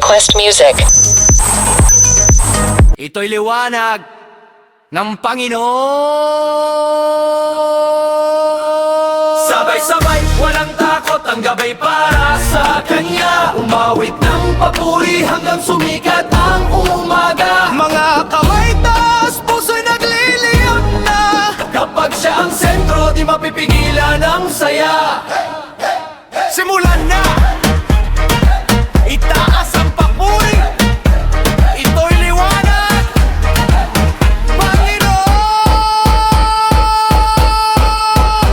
Request music. Ito'y liwanag ng Panginoon. Sabay-sabay, walang takot ang gabay para sa Kanya. Umawit ng papuri hanggang sumikat ang umaga. Mga kamay taas, puso'y nagliliyot na. Kapag siya ang sentro, di mapipigilan ang saya. Simulan na! Itaas ang papuri. Ito'y liwanag, Panginoon.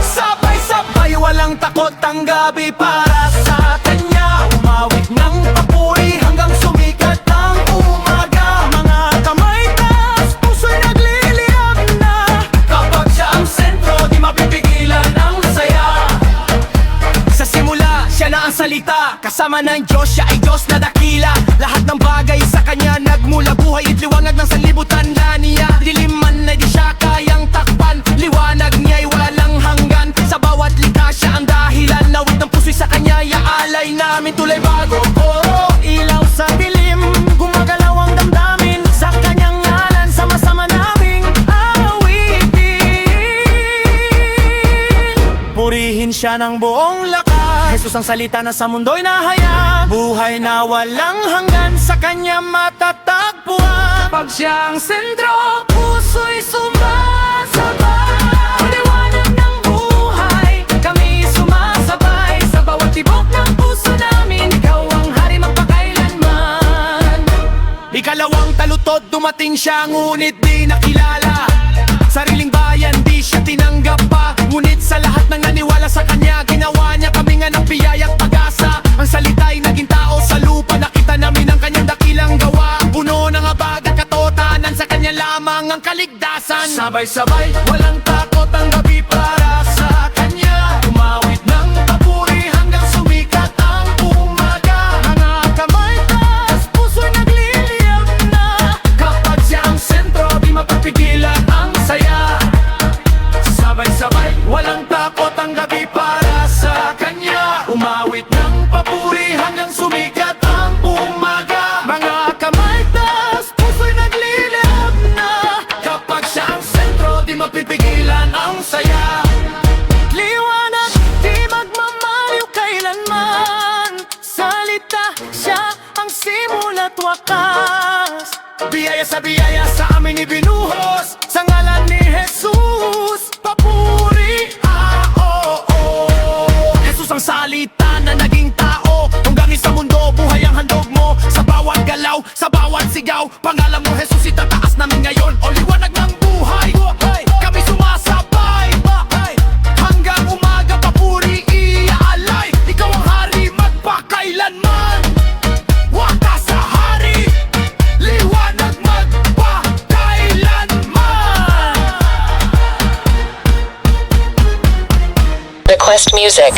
Sabay-sabay, walang takot ang gabi para sa Kanya. Umawit ng papuri hanggang sumikat ang umaga. Mga kamay taas, puso'y nagliliyab na. Kapag siya ang sentro, di mapipigilan ang saya. Sa simula, siya na ang salita. Kasama ng Diyos, siya ay Diyos na dakila. Lahat ng bagay sa Kanya nagmula. Buhay at liwanag ng sanlibutan na niya. Dilim man na di siya kayang takpan. Liwanag niya'y walang hanggan. Sa bawat likha siya ang dahilan. Nawit ng puso'y sa Kanya, iaalay namin tulay bago. Oh, ilaw sa dilim, gumagalaw ang damdamin. Sa Kanyang ngalan, sama-sama naming awitin. Purihin siya ng buong lakas. Jesus ang salita na sa mundo'y nahayag. Buhay na walang hanggan, sa Kanya matatagpuan. Pag siya ang sentro, puso'y sumasabay. Liwanag ng buhay, kami sumasabay. Sa bawat tibok ng puso namin, ikaw ang hari magpakailanman. Ikalawang talutod, dumating siya, ngunit di nakilala. Sariling bayan, di siya tinanggap pa. Ngunit sa lahat ng naniwala sa Kanya, ginawa niya kami nga ng biyaya at pag-asa. Ang salita'y naging tao sa lupa. Nakita namin ang Kanyang dakilang gawa. Puno ng abag at katotohanan, sa Kanya lamang ang kaligtasan. Sabay-sabay, walang takot ang gabi para sa Kanya. Umawit ng papuri hanggang sumikat ang umaga. Mga kamay taas, puso'y nagliliyab na. Kapag siya ang sentro, di mapapigilan ang saya. Sabay-sabay, walang takot ang gabi para sa Kanya. Umawit ng papuri hanggang sumikat ang umaga. Mga kamay taas, puso'y nagliliyab na. Kapag siya ang sentro, di mapipigilan ang saya. Liwanag, di magmamaliw kailanman. Salita, siya ang simula't wakas. Biyaya sa amin ibinuhos. Sa ngalan ni Jesus, papuri, Jesus ang salita na naging tao. Hanggang sa mundo, buhay ang handog mo. Sa bawat galaw, sa bawat sigaw, pangalan mo Jesus, itataas namin ngayon. O liwanag ng buhay, kami sumasabay. Hanggang umaga, papuri, iaalay. Ikaw ang hari magpakailanman. Wakas sa hari, liwanag magpakailanman. Request music.